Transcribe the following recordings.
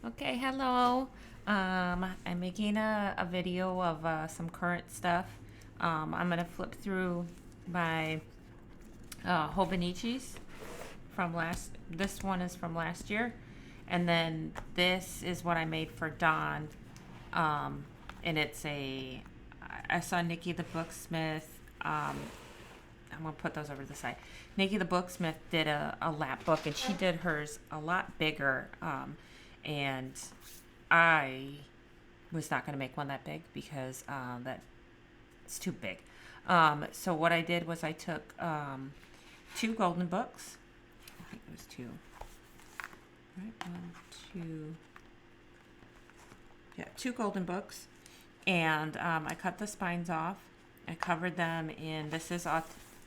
Okay, hello. I'm making a video of some current stuff. I'm gonna flip through my Hobonichis from last. This one is from last year, and then this is what I made for Dawn. And it's a. I saw Nikki the Booksmith. I'm gonna put those over to the side. Nikki the Booksmith did a lap book, and she did hers a lot bigger. And I was not gonna make one that big because that's too big. So what I did was I took two golden books. I think it was two. Right, one, two. Yeah, two golden books, and I cut the spines off. I covered them in. This is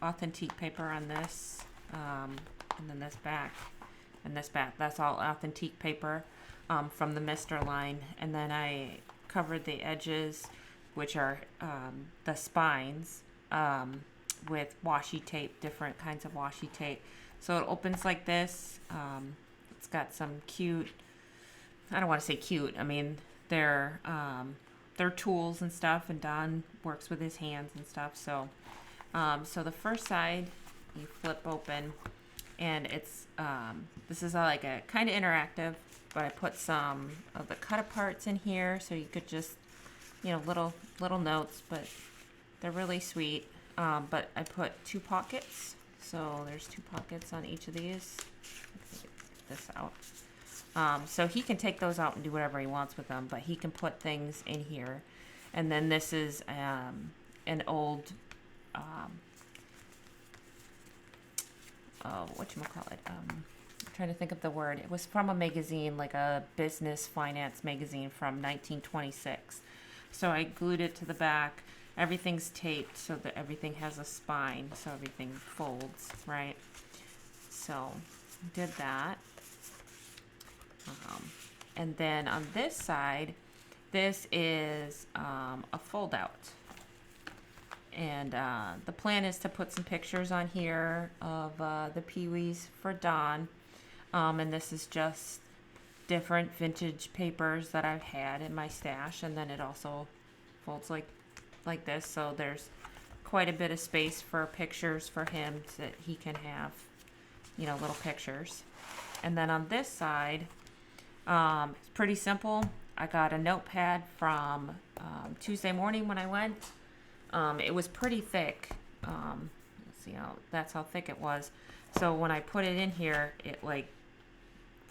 authentic paper on this, and then this back, and this back. That's all authentic paper from the Mister line, and then I covered the edges, which are the spines, with washi tape, different kinds of washi tape. So it opens like this. It's got some cute. I don't want to say cute. I mean, they're tools and stuff, and Don works with his hands and stuff. So the first side you flip open, and it's this is like a kind of interactive, but I put some of the cut aparts in here, so you could just little notes, but they're really sweet. But I put two pockets, so there's two pockets on each of these. Let's get this out. So he can take those out and do whatever he wants with them, but he can put things in here. And then this is an old, whatchamacallit? I'm trying to think of the word. It was from a magazine, like a business finance magazine from 1926. So I glued it to the back. Everything's taped so that everything has a spine, so everything folds, right? So did that. And then on this side, this is a fold out. And the plan is to put some pictures on here of the Pee-wees for Dawn. And this is just different vintage papers that I've had in my stash. And then it also folds like this. So there's quite a bit of space for pictures for him so that he can have, little pictures. And then on this side, it's pretty simple. I got a notepad from Tuesday morning when I went. It was pretty thick. Let's see that's how thick it was. So when I put it in here, it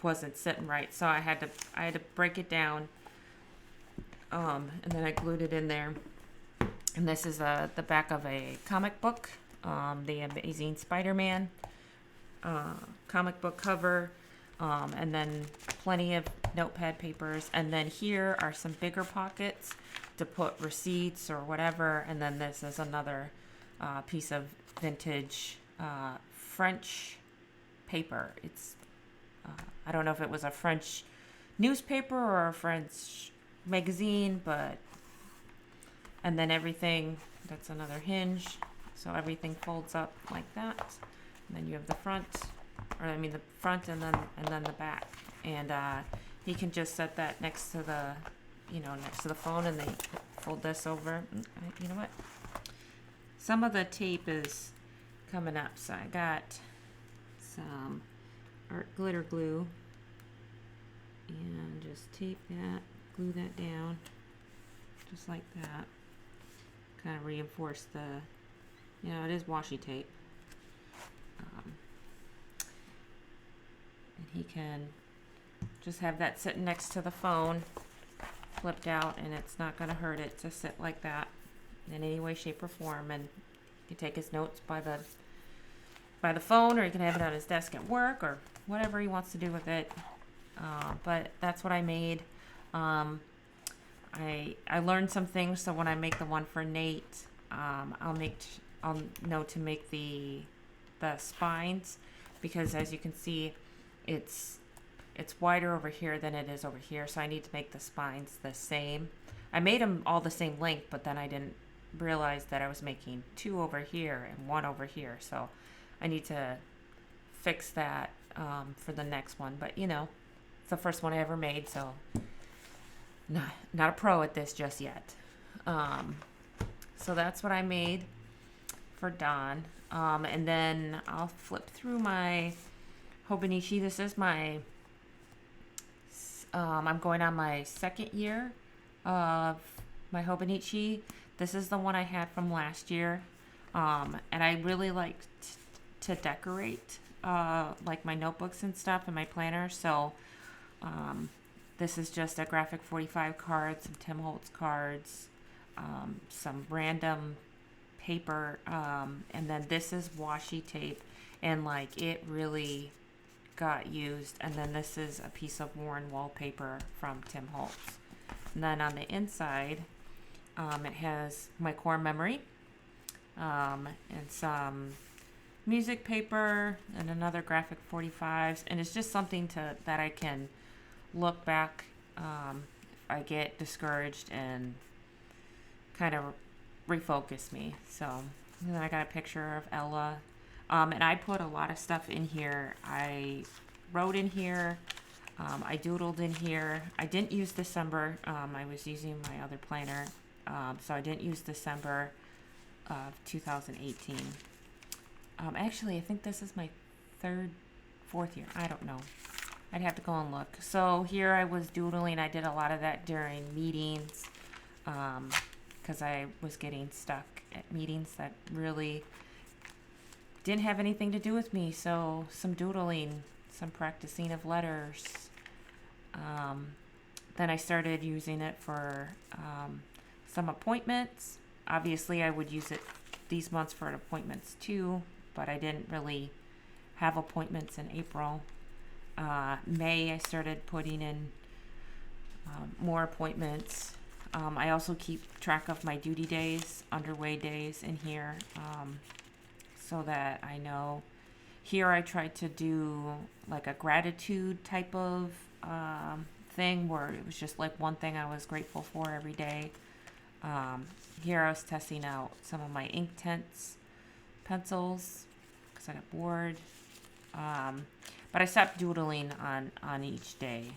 wasn't sitting right. So I had to break it down. And then I glued it in there. And this is the back of a comic book, the Amazing Spider-Man comic book cover. And then plenty of notepad papers. And then here are some bigger pockets to put receipts or whatever. And then this is another piece of vintage French paper. It's I don't know if it was a French newspaper or a French magazine, but and then everything, that's another hinge. So everything folds up like that. And then you have the front. The front and then the back, and he can just set that next to the phone, and then fold this over. You know what? Some of the tape is coming up, so I got some art glitter glue, and just tape that, glue that down, just like that. Kind of reinforce it is washi tape. And he can just have that sitting next to the phone, flipped out, and it's not going to hurt it to sit like that in any way, shape, or form. And he can take his notes by the phone, or he can have it on his desk at work, or whatever he wants to do with it. But that's what I made. I learned some things, so when I make the one for Nate, I'll know to make the spines, because as you can see, it's wider over here than it is over here, so I need to make the spines the same. I made them all the same length, but then I didn't realize that I was making two over here and one over here, so I need to fix that for the next one. But It's the first one I ever made, so not a pro at this just yet. So that's what I made for Dawn. And then I'll flip through my Hobonichi. This is my, I'm going on my second year of my Hobonichi. This is the one I had from last year. And I really like to decorate, like my notebooks and stuff and my planner. So, this is just a graphic 45 card, some Tim Holtz cards, some random paper, and then this is washi tape, and like it really got used. And then this is a piece of worn wallpaper from Tim Holtz. And then on the inside, it has my core memory, and some music paper and another graphic 45s, and it's just something that I can look back if I get discouraged and kind of refocus me. So, and then I got a picture of Ella, and I put a lot of stuff in here. I wrote in here, I doodled in here. I didn't use December. I was using my other planner, so I didn't use December of 2018. Actually, I think this is my fourth year. I don't know. I'd have to go and look. So here I was doodling. I did a lot of that during meetings, because I was getting stuck at meetings that really didn't have anything to do with me. So some doodling, some practicing of letters. Then I started using it for some appointments. Obviously, I would use it these months for appointments too, but I didn't really have appointments in April. May, I started putting in more appointments. I also keep track of my duty days, underway days in here, so that I know. Here I tried to do like a gratitude type of thing where it was just like one thing I was grateful for every day. Here I was testing out some of my Inktense pencils because I got bored. But I stopped doodling on each day,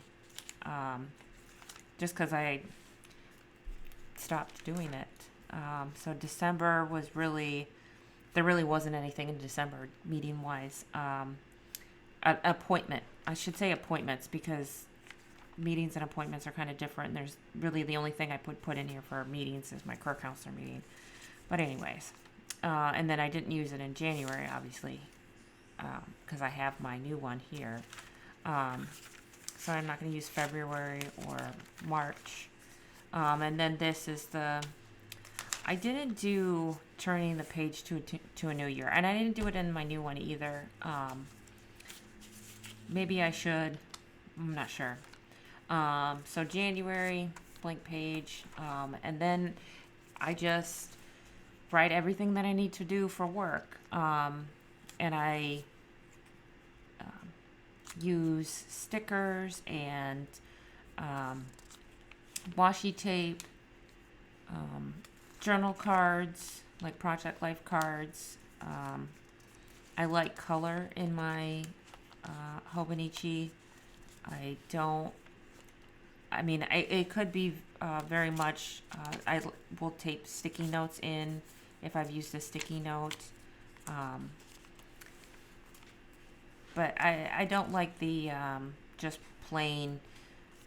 just because I stopped doing it. So December was there really wasn't anything in December meeting wise. Appointment, I should say appointments, because meetings and appointments are kind of different. And there's really the only thing I put in here for meetings is my career counselor meeting. But anyways, and then I didn't use it in January, obviously, because I have my new one here. So I'm not going to use February or March. And then this is I didn't do turning the page to a new year. And I didn't do it in my new one either. Maybe I should. I'm not sure. So January, blank page. And then I just write everything that I need to do for work. And I use stickers and washi tape, journal cards, like Project Life cards. I like color in my Hobonichi. It could be very much, I will tape sticky notes in if I've used a sticky note. But I don't like the just plain,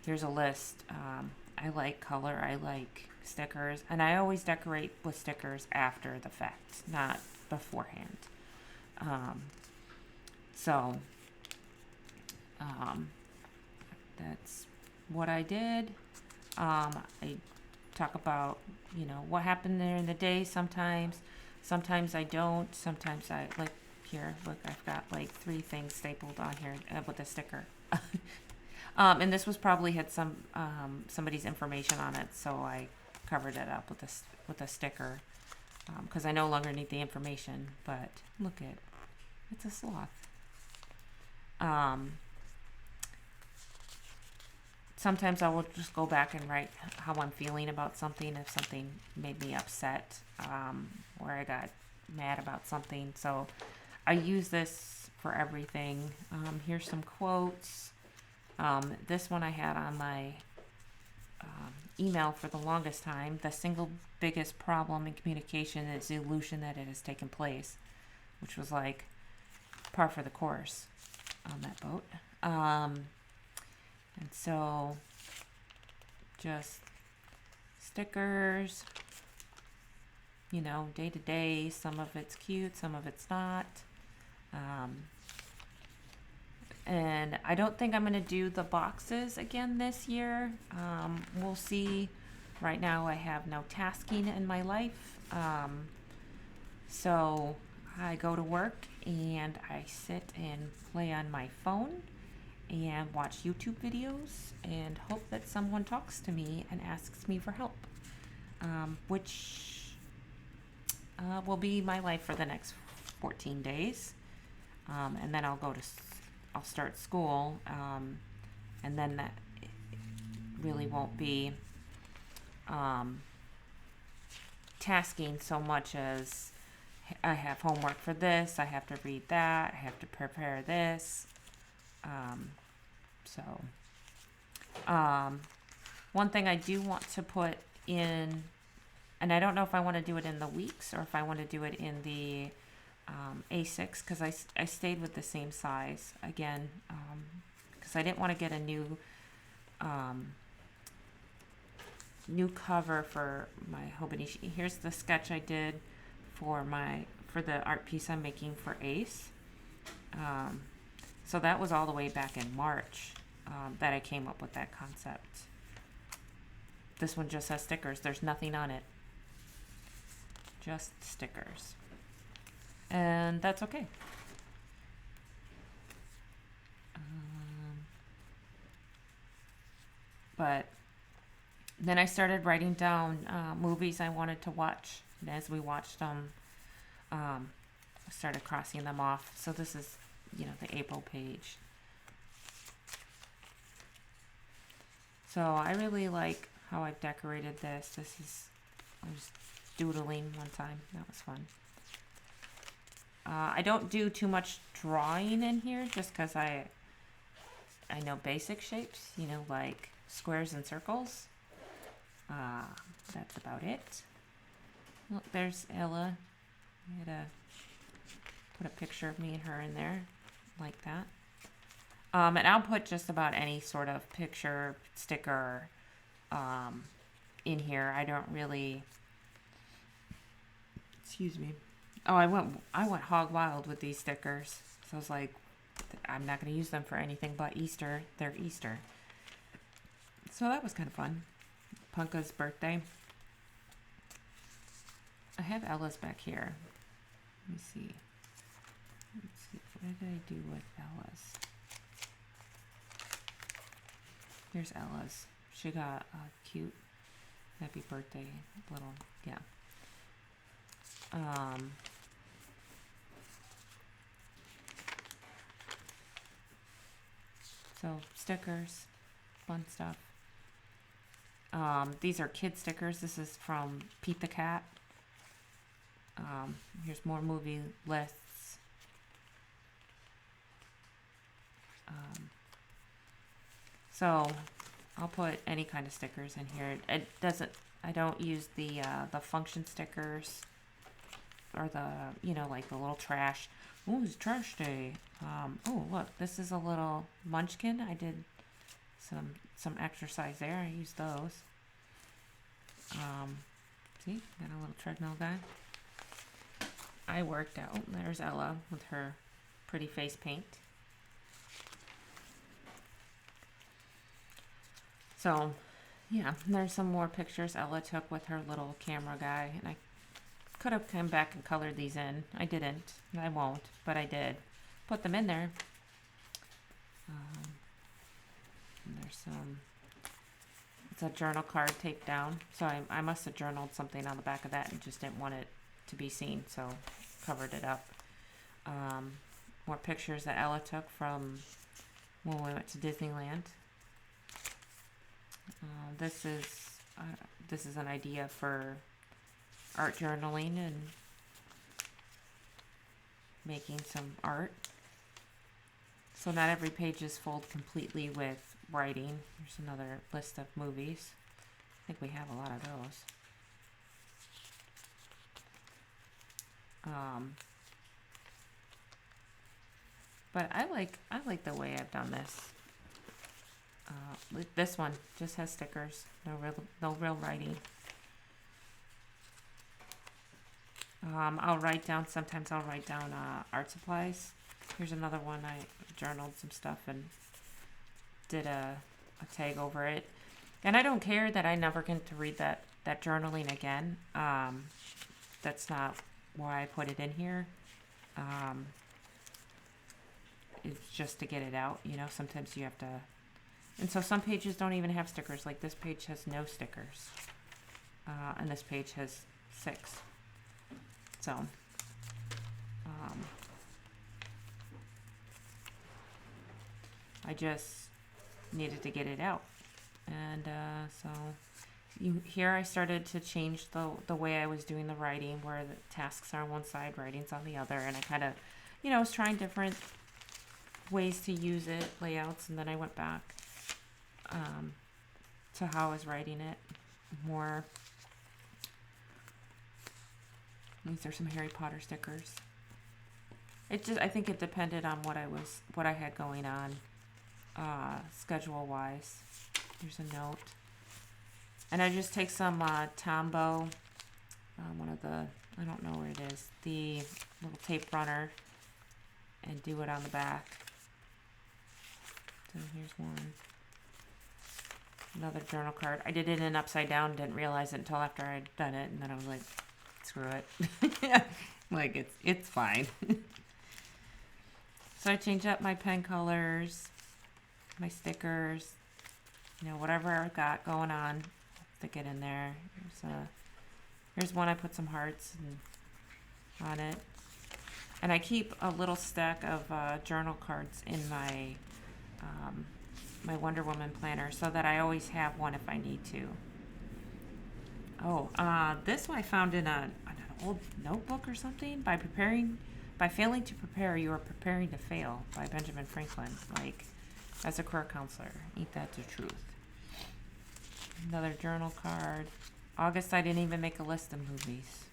here's a list. I like color, I like stickers, and I always decorate with stickers after the fact, not beforehand. That's what I did. I talk about, what happened there in the day sometimes. Sometimes I don't. Sometimes I, like, here, look, I've got like 3 things stapled on here with a sticker. And this was probably had somebody's information on it, so I covered it up with a sticker, because I no longer need the information. But look it's a sloth. Sometimes I will just go back and write how I'm feeling about something, if something made me upset, or I got mad about something. So I use this for everything. Here's some quotes. This one I had on my email for the longest time. The single biggest problem in communication is the illusion that it has taken place, which was like par for the course on that boat. And so just stickers, you know, day to day. Some of it's cute, some of it's not. And I don't think I'm going to do the boxes again this year. We'll see. Right now I have no tasking in my life. So I go to work and I sit and play on my phone and watch YouTube videos and hope that someone talks to me and asks me for help, which will be my life for the next 14 days. And then I'll start school, and then that really won't be tasking so much as I have homework for this, I have to read that, I have to prepare this. One thing I do want to put in, and I don't know if I want to do it in the weeks or if I want to do it in the A6, because I stayed with the same size again, because I didn't want to get a new cover for my Hobonichi. Here's the sketch I did for the art piece I'm making for Ace. So that was all the way back in March that I came up with that concept. This one just has stickers. There's nothing on it. Just stickers. And that's okay. But then I started writing down movies I wanted to watch. And as we watched them, I started crossing them off. So this is, the April page. So I really like how I've decorated this. I was doodling one time. That was fun. I don't do too much drawing in here just because I know basic shapes, like squares and circles. That's about it. Look, there's Ella. I had to put a picture of me and her in there like that. And I'll put just about any sort of picture, sticker in here. I don't really... Excuse me. Oh, I went hog wild with these stickers. So I was like, I'm not going to use them for anything but Easter. They're Easter. So that was kind of fun. Punka's birthday. I have Ella's back here. Let me see. Let's see. What did I do with Ella's? Here's Ella's. She got a cute happy birthday little, yeah. So stickers, fun stuff. These are kid stickers. This is from Pete the Cat. Here's more movie lists. So I'll put any kind of stickers in here. I don't use the function stickers or like the little trash. Ooh, it's trash day. Oh, look, this is a little munchkin. I did some exercise there. I used those. See, got a little treadmill guy. I worked out. There's Ella with her pretty face paint. So, yeah, there's some more pictures Ella took with her little camera guy, and I could have come back and colored these in. I didn't. I won't, but I did. Put them in there. And there's some... It's a journal card taped down. So I must have journaled something on the back of that and just didn't want it to be seen, so covered it up. More pictures that Ella took from when we went to Disneyland. This is an idea for art journaling and making some art. So not every page is filled completely with writing. Here's another list of movies. I think we have a lot of those. But I like the way I've done this. This one just has stickers, no real writing. Sometimes I'll write down art supplies. Here's another one. I journaled some stuff and did a tag over it. And I don't care that I never get to read that journaling again. That's not why I put it in here. It's just to get it out. Sometimes you have to. And so some pages don't even have stickers. Like this page has no stickers. And this page has 6. So, I just needed to get it out. And so here I started to change the way I was doing the writing, where the tasks are on one side, writing's on the other. And I kind of, was trying different ways to use it, layouts. And then I went back to how I was writing it more. These are some Harry Potter stickers. I think it depended on what I had going on, schedule wise. Here's a note. And I just take some Tombow, I don't know where it is, the little tape runner, and do it on the back. So here's one. Another journal card. I did it in upside down, didn't realize it until after I'd done it, and then I was like, screw it. Like, it's fine. So I change up my pen colors, my stickers, whatever I've got going on, stick it in there. Here's one I put some hearts on it. And I keep a little stack of journal cards in my my Wonder Woman planner so that I always have one if I need to. This one I found in an old notebook or something. By failing to prepare, you are preparing to fail, by Benjamin Franklin. Like, as a career counselor, ain't that the truth? Another journal card. August, I didn't even make a list of movies.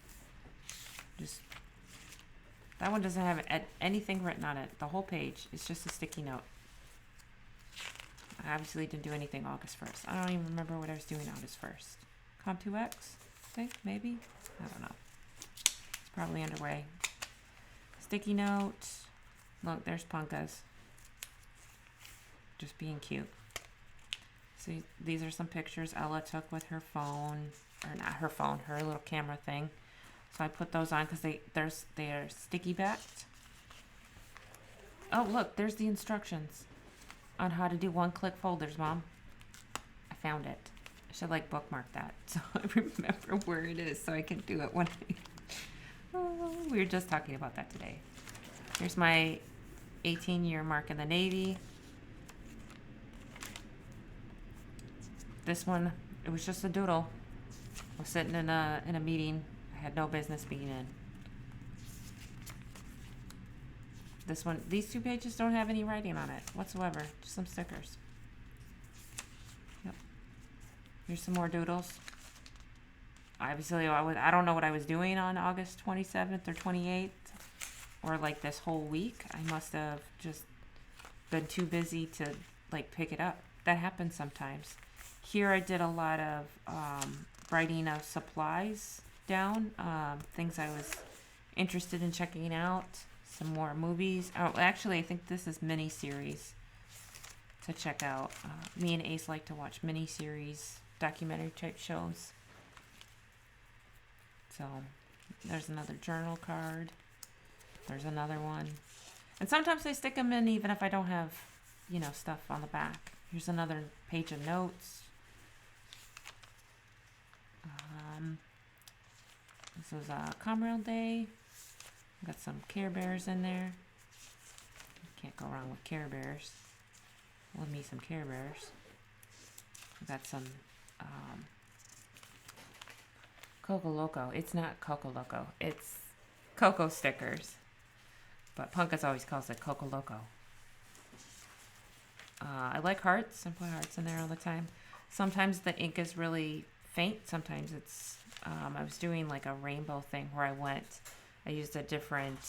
That one doesn't have anything written on it. The whole page is just a sticky note. I obviously didn't do anything August 1st. I don't even remember what I was doing August 1st. Com2X, I think, maybe? I don't know. It's probably underway. Sticky note. Look, there's Punkas. Just being cute. See, these are some pictures Ella took with her phone. Or not her phone, her little camera thing. So I put those on because they are sticky backed. Oh, look, there's the instructions on how to do one-click folders, Mom. I found it. I should bookmark that so I remember where it is so I can do it one day. Oh, we were just talking about that today. Here's my 18-year mark in the Navy. This one, it was just a doodle. I was sitting in a meeting I had no business being in. This one, these 2 pages don't have any writing on it whatsoever. Just some stickers. Yep. Here's some more doodles. Obviously, I don't know what I was doing on August 27th or 28th, or this whole week. I must have just been too busy to pick it up. That happens sometimes. Here I did a lot of writing of supplies down, things I was interested in checking out. Some more movies. Oh, actually, I think this is mini-series to check out. Me and Ace like to watch mini-series, documentary type shows. So, there's another journal card. There's another one. And sometimes I stick them in even if I don't have, stuff on the back. Here's another page of notes. This was Comrail Day. Got some Care Bears in there. Can't go wrong with Care Bears. Love me some Care Bears. Got some Coco Loco. It's not Coco Loco. It's Coco stickers. But Punkus always calls it Coco Loco. I like hearts. I put hearts in there all the time. Sometimes the ink is really faint. Sometimes it's, I was doing like a rainbow thing where I used a different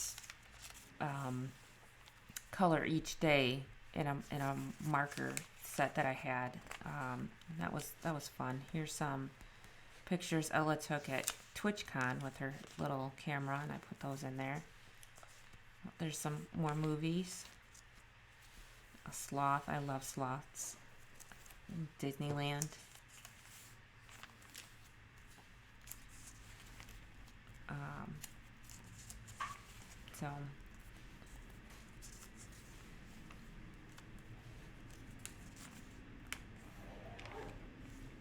color each day in a marker set that I had. That was fun. Here's some pictures Ella took at TwitchCon with her little camera, and I put those in there. There's some more movies. A sloth. I love sloths. Disneyland. So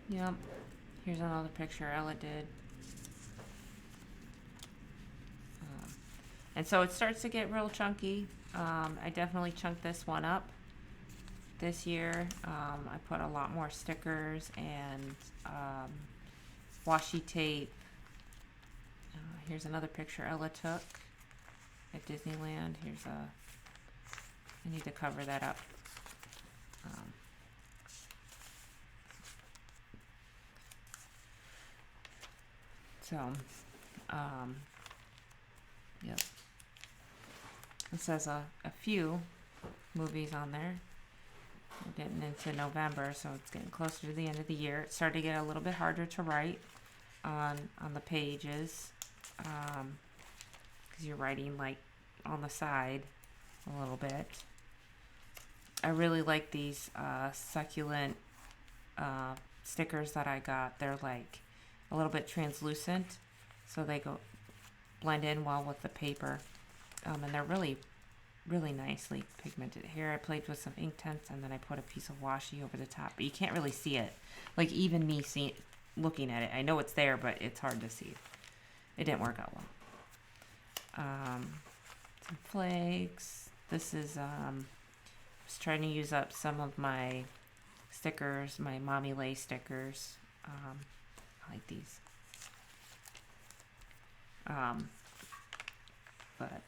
yep. Here's another picture Ella did. And so it starts to get real chunky. I definitely chunked this one up this year. I put a lot more stickers and washi tape. Here's another picture Ella took at Disneyland. I need to cover that up. Yep. It says a few movies on there. We're getting into November, so it's getting closer to the end of the year. It started to get a little bit harder to write on the pages, because you're writing like on the side a little bit. I really like these succulent stickers that I got. They're like a little bit translucent, so they blend in well with the paper, and they're really nicely pigmented. Here I played with some ink tints, and then I put a piece of washi over the top, but you can't really see it. Like even me looking at it, I know it's there, but it's hard to see. It didn't work out well. Some flags. This is I was trying to use up some of my stickers, my Mommy Lay stickers. I like these. But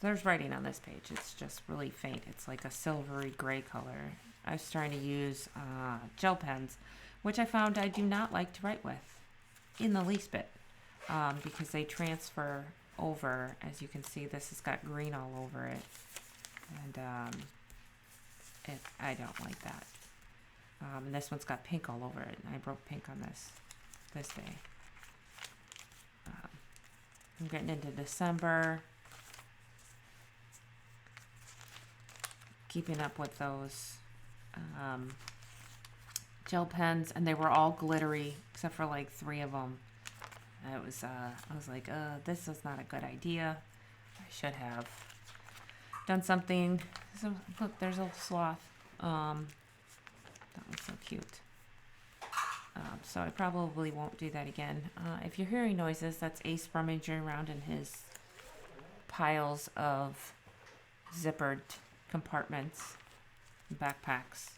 there's writing on this page. It's just really faint. It's like a silvery gray color. I was trying to use gel pens, which I found I do not like to write with in the least bit, because they transfer over. As you can see, this has got green all over it, and I don't like that. And this one's got pink all over it, and I broke pink on this day. I'm getting into December. Keeping up with those gel pens, and they were all glittery except for like 3 of them. I was like, this is not a good idea. I should have done something. So, look, there's a sloth. That was so cute. So I probably won't do that again. If you're hearing noises, that's Ace rummaging around in his piles of zippered compartments and backpacks.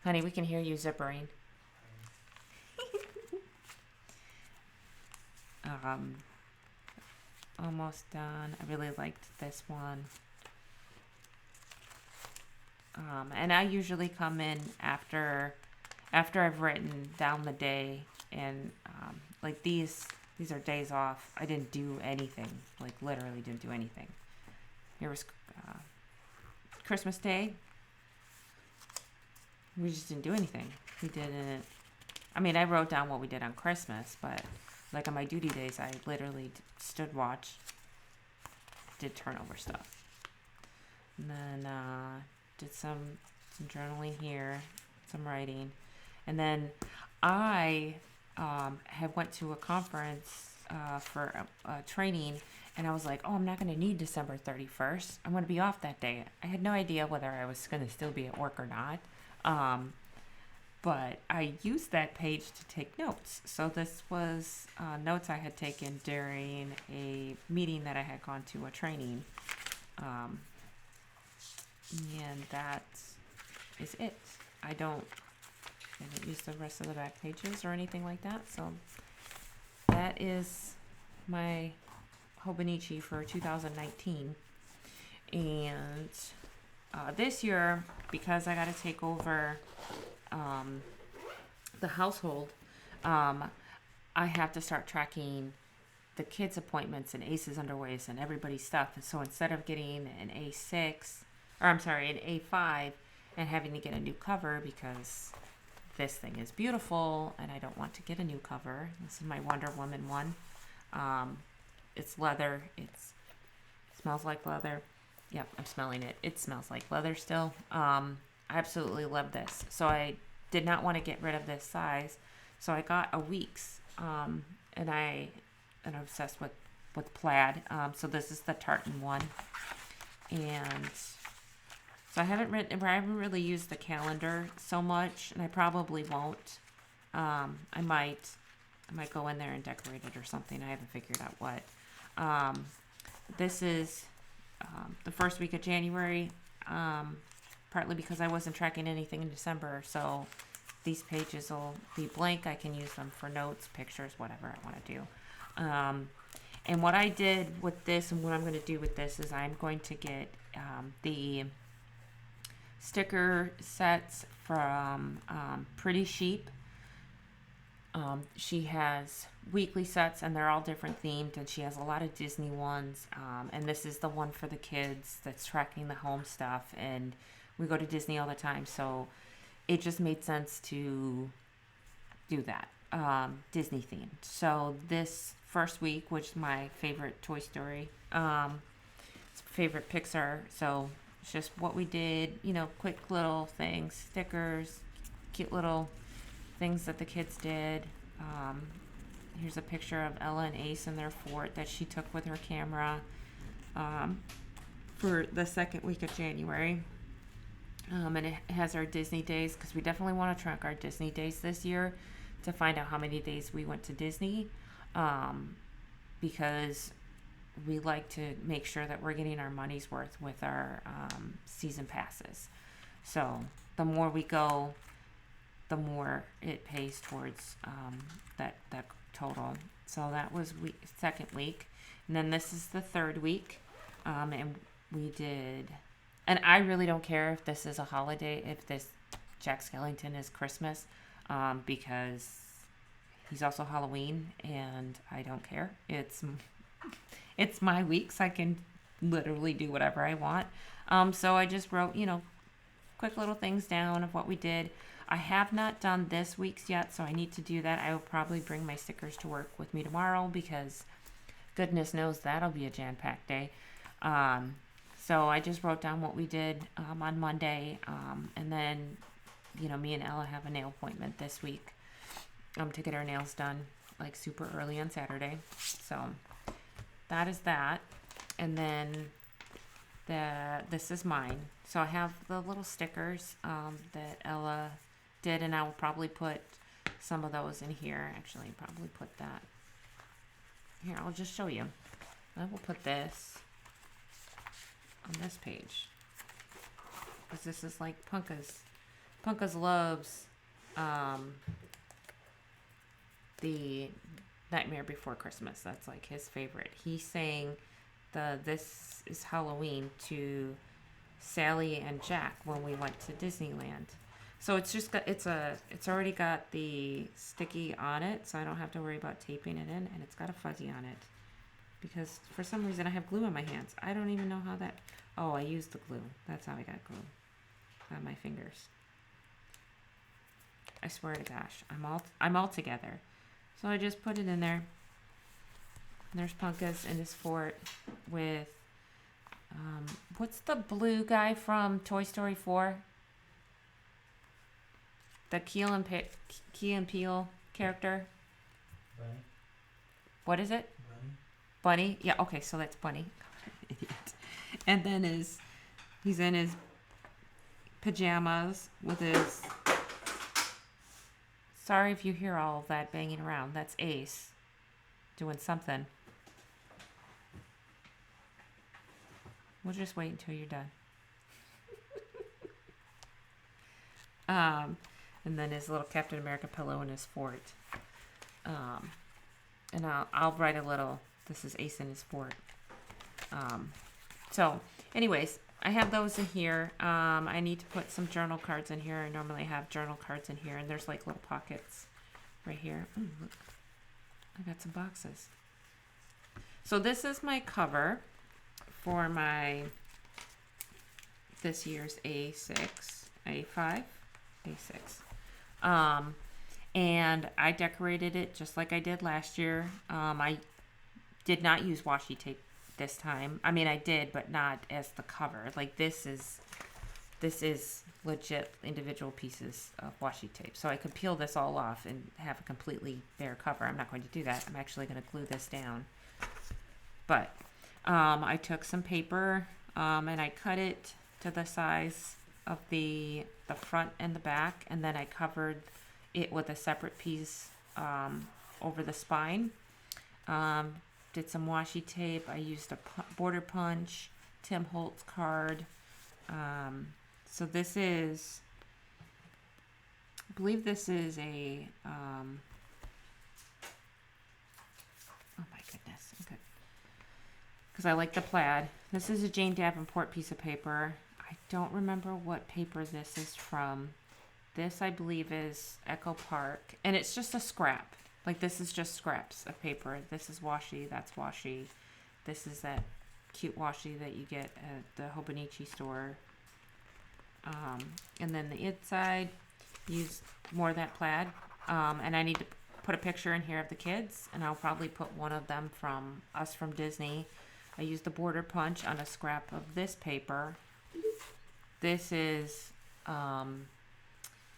Honey, we can hear you zippering. Almost done. I really liked this one. And I usually come in after I've written down the day, and like these are days off. I didn't do anything, like literally didn't do anything. Here was Christmas Day. We just didn't do anything. We didn't. I mean, I wrote down what we did on Christmas, but like on my duty days, I literally stood watch, did turnover stuff, and then did some journaling here, some writing, and then I had went to a conference for a training, and I was like, oh, I'm not going to need December 31st. I'm going to be off that day. I had no idea whether I was going to still be at work or not. But I used that page to take notes. So this was notes I had taken during a meeting that I had gone to, a training. And that is it. I didn't use the rest of the back pages or anything like that. So that is my Hobonichi for 2019. And this year, because I got to take over the household, I have to start tracking the kids' appointments and Aces underways and everybody's stuff. And so instead of getting an A6, or I'm sorry, an A5, and having to get a new cover because this thing is beautiful and I don't want to get a new cover. This is my Wonder Woman one. It's leather. It smells like leather. Yep, I'm smelling it. It smells like leather still. I absolutely love this. So I did not want to get rid of this size. So I got a week's, and I'm obsessed with plaid. So this is the tartan one. And so I haven't really used the calendar so much, and I probably won't. I might go in there and decorate it or something. I haven't figured out what. This is the first week of January, partly because I wasn't tracking anything in December. So these pages will be blank. I can use them for notes, pictures, whatever I want to do. And what I did with this and what I'm going to do with this is I'm going to get the sticker sets from Pretty Sheep. She has weekly sets and they're all different themed, and she has a lot of Disney ones. And this is the one for the kids that's tracking the home stuff, and we go to Disney all the time, so it just made sense to do that. Disney themed. So this first week, which is my favorite Toy Story, favorite Pixar, so it's just what we did, quick little things, stickers, cute little things that the kids did. Here's a picture of Ella and Ace in their fort that she took with her camera for the second week of January. And it has our Disney days, because we definitely want to track our Disney days this year to find out how many days we went to Disney, because we like to make sure that we're getting our money's worth with our season passes. So the more we go, the more it pays towards that total. So that was second week. And then this is the third week. And we did, and I really don't care if this is a holiday, if this Jack Skellington is Christmas, because he's also Halloween, and I don't care. It's my week, so I can literally do whatever I want. So I just wrote, quick little things down of what we did. I have not done this week's yet, so I need to do that. I will probably bring my stickers to work with me tomorrow, because goodness knows that'll be a jam-packed day. So I just wrote down what we did on Monday, and then, me and Ella have a nail appointment this week to get our nails done, like super early on Saturday. So that is that. And then this is mine. So I have the little stickers that Ella did, and I will probably put some of those in here. Actually, probably put that here. I'll just show you. I will put this on this page, because this is like Punka's loves the Nightmare Before Christmas. That's like his favorite. He sang This Is Halloween to Sally and Jack when we went to Disneyland. So it's just got it's already got the sticky on it, so I don't have to worry about taping it in, and it's got a fuzzy on it because for some reason I have glue on my hands. I don't even know how that. Oh, I used the glue. That's how I got glue on my fingers. I swear to gosh, I'm all together. So I just put it in there. And there's Punkus in his fort with what's the blue guy from Toy Story 4? The Key and Peele character. Bunny. What is it? Bunny. Yeah. Okay. So that's Bunny. Idiot. And then he's in his pajamas with his. Sorry if you hear all of that banging around. That's Ace doing something. We'll just wait until you're done. And then his little Captain America pillow in his fort. And I'll write a little. This is Ace in his fort. So anyways, I have those in here. I need to put some journal cards in here. I normally have journal cards in here, and there's like little pockets right here. Ooh, look, I got some boxes. So this is my cover for my this year's A6, A5, A6. And I decorated it just like I did last year. I did not use washi tape this time. I mean, I did, but not as the cover. Like this is legit individual pieces of washi tape. So I could peel this all off and have a completely bare cover. I'm not going to do that. I'm actually going to glue this down. But I took some paper and I cut it to the size of the front and the back, and then I covered it with a separate piece over the spine. Did some washi tape. I used a border punch, Tim Holtz card. So this is, I believe this is a, oh my goodness, okay. Because I like the plaid. This is a Jane Davenport piece of paper. I don't remember what paper this is from. This, I believe, is Echo Park. And it's just a scrap. Like, this is just scraps of paper. This is washi. That's washi. This is that cute washi that you get at the Hobonichi store. And then the inside, use more of that plaid. And I need to put a picture in here of the kids. And I'll probably put one of them from us from Disney. I used the border punch on a scrap of this paper. This is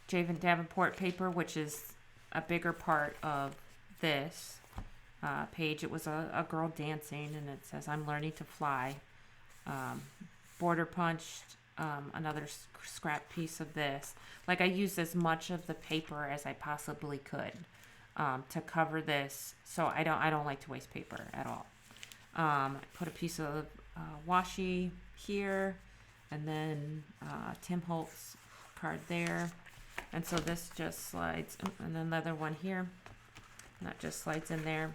Jane Davenport paper, which is a bigger part of this page. It was a girl dancing, and it says, "I'm learning to fly." Border punched another scrap piece of this. Like, I used as much of the paper as I possibly could to cover this. So I don't like to waste paper at all. Put a piece of washi here, and then Tim Holtz card there. And so this just slides, and then another one here. That just slides in there.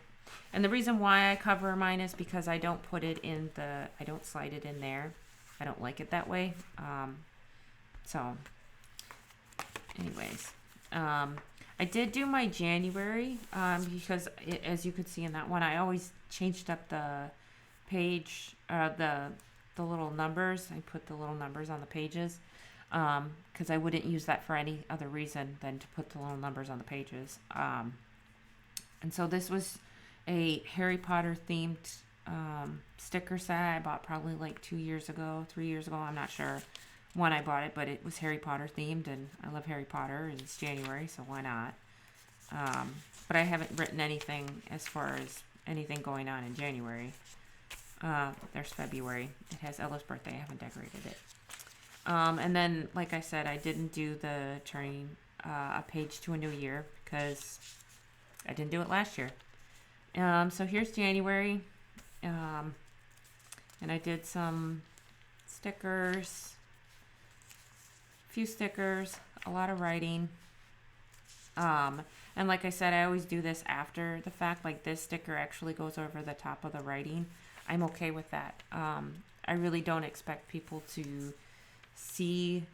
And the reason why I cover mine is because I don't put it in I don't slide it in there. I don't like it that way. So anyways, I did do my January because as you could see in that one, I always changed up the page, the little numbers. I put the little numbers on the pages because I wouldn't use that for any other reason than to put the little numbers on the pages. And so this was a Harry Potter themed sticker set I bought probably like 2 years ago, 3 years ago. I'm not sure when I bought it, but it was Harry Potter themed, and I love Harry Potter, and it's January, so why not? But I haven't written anything as far as anything going on in January. There's February. It has Ella's birthday. I haven't decorated it. And then, like I said, I didn't do the turning a page to a new year because I didn't do it last year. So here's January. And I did some stickers, a few stickers, a lot of writing. And like I said, I always do this after the fact. Like, this sticker actually goes over the top of the writing. I'm okay with that. I really don't expect people to see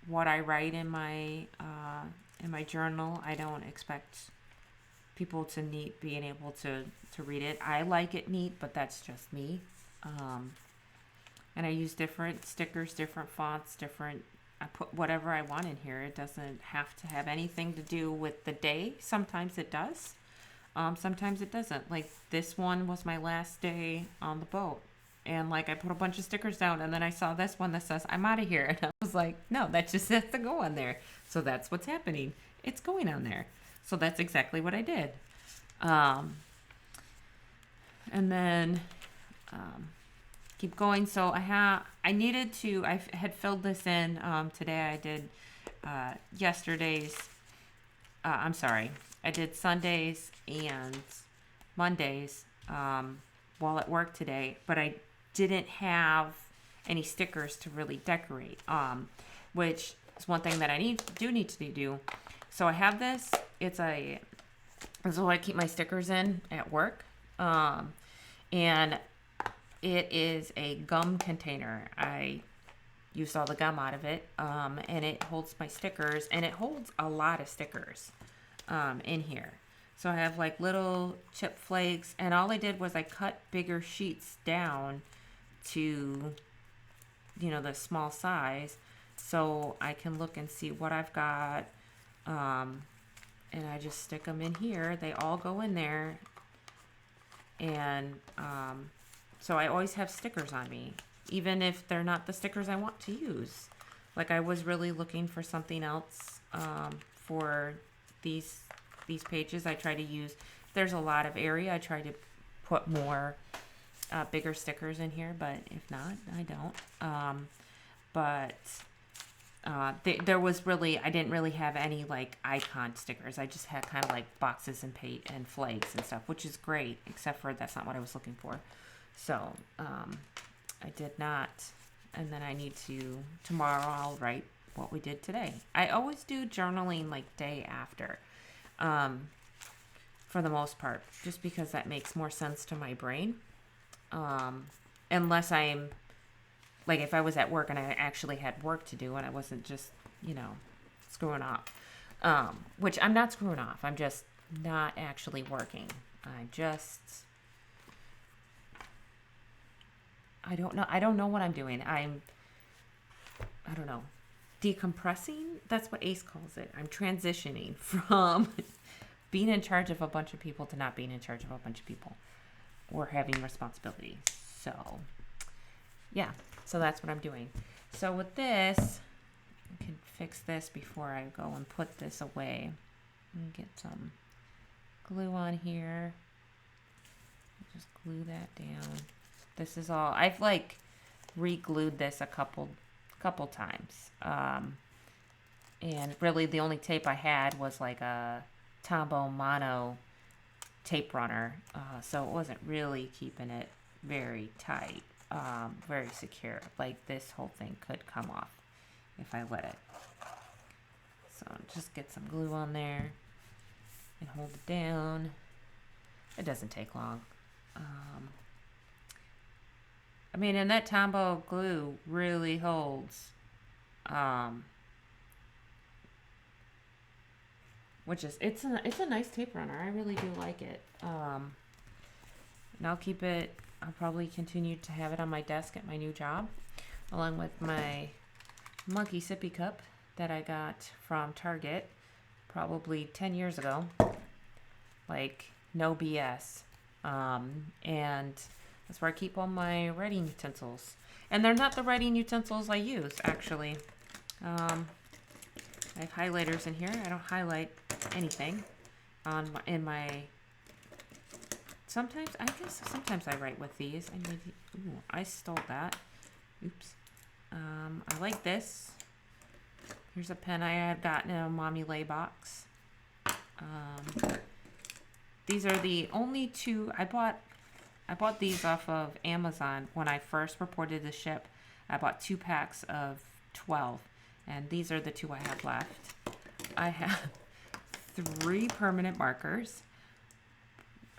what I write in my journal. I don't expect people to being able to read it. I like it neat, but that's just me. And I use different stickers, different fonts, I put whatever I want in here. It doesn't have to have anything to do with the day. Sometimes it does. Sometimes it doesn't. Like, this one was my last day on the boat. And, like, I put a bunch of stickers down, and then I saw this one that says, "I'm out of here." And I was like, no, that just has to go on there. So that's what's happening. It's going on there. So that's exactly what I did. And then keep going. So I had filled this in today. I did yesterday's, I did Sundays and Mondays while at work today, but I didn't have any stickers to really decorate, which is one thing that I need to do. So I have this. This is what I keep my stickers in at work. And it is a gum container. I used all the gum out of it, and it holds my stickers, and it holds a lot of stickers in here. So I have like little chip flakes, and all I did was I cut bigger sheets down to, the small size, so I can look and see what I've got, and I just stick them in here. They all go in there, and so I always have stickers on me, even if they're not the stickers I want to use. Like I was really looking for something else for these pages. I try to use, there's a lot of area, I try to put more bigger stickers in here, but if not, I don't. There was really, I didn't really have any like icon stickers. I just had kind of like boxes and flakes and stuff, which is great, except for that's not what I was looking for. So I did not. And then I need to, tomorrow I'll write what we did today. I always do journaling like day after, for the most part, just because that makes more sense to my brain. Unless I'm, like if I was at work and I actually had work to do and I wasn't just, screwing off. Which I'm not screwing off. I'm just not actually working. I don't know what I'm doing. I don't know. Decompressing? That's what Ace calls it. I'm transitioning from being in charge of a bunch of people to not being in charge of a bunch of people or having responsibility. So, yeah. So that's what I'm doing. So with this, I can fix this before I go and put this away. Let me get some glue on here. Just glue that down. This is all, I've like re-glued this a couple times. And really the only tape I had was like a Tombow Mono tape runner. So it wasn't really keeping it very tight, very secure. Like this whole thing could come off if I let it. So just get some glue on there and hold it down. It doesn't take long. And that Tombow glue really holds. Which is, it's a nice tape runner. I really do like it. And I'll keep it, I'll probably continue to have it on my desk at my new job, along with my monkey sippy cup that I got from Target probably 10 years ago. Like, no BS. And that's where I keep all my writing utensils. And they're not the writing utensils I use, actually. I have highlighters in here. I don't highlight anything sometimes I write with these. I stole that. Oops. I like this. Here's a pen I had gotten in a Mommy Lay box. These are the only two I bought these off of Amazon when I first reported the ship. I bought 2 packs of 12, and these are the 2 I have left. I have 3 permanent markers.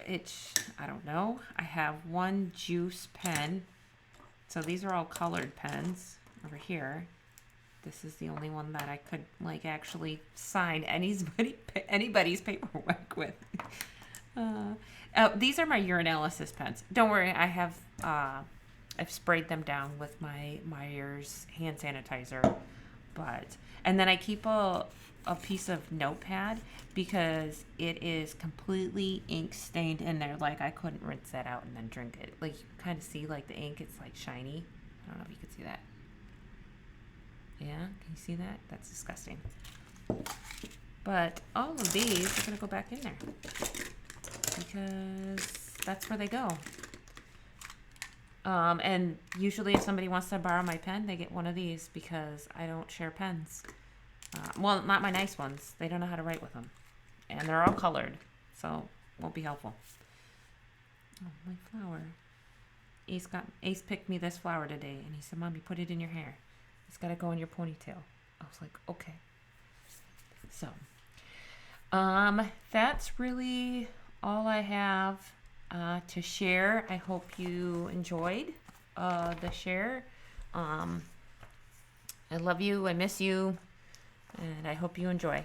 I don't know. I have 1 juice pen. So these are all colored pens over here. This is the only one that I could like actually sign anybody's paperwork with. These are my urinalysis pens. Don't worry, I've sprayed them down with my Myers hand sanitizer. And then I keep a piece of notepad because it is completely ink stained in there. Like I couldn't rinse that out and then drink it. Like you kind of see like the ink, it's like shiny. I don't know if you can see that. Yeah, can you see that? That's disgusting. But all of these are going to go back in there because that's where they go. And usually if somebody wants to borrow my pen, they get one of these because I don't share pens. Well, not my nice ones. They don't know how to write with them. And they're all colored, so won't be helpful. Oh, my flower. Ace picked me this flower today, and he said, Mommy, put it in your hair. It's got to go in your ponytail. I was like, okay. So, that's really all I have. to share. I hope you enjoyed the share. I love you. I miss you. And I hope you enjoy.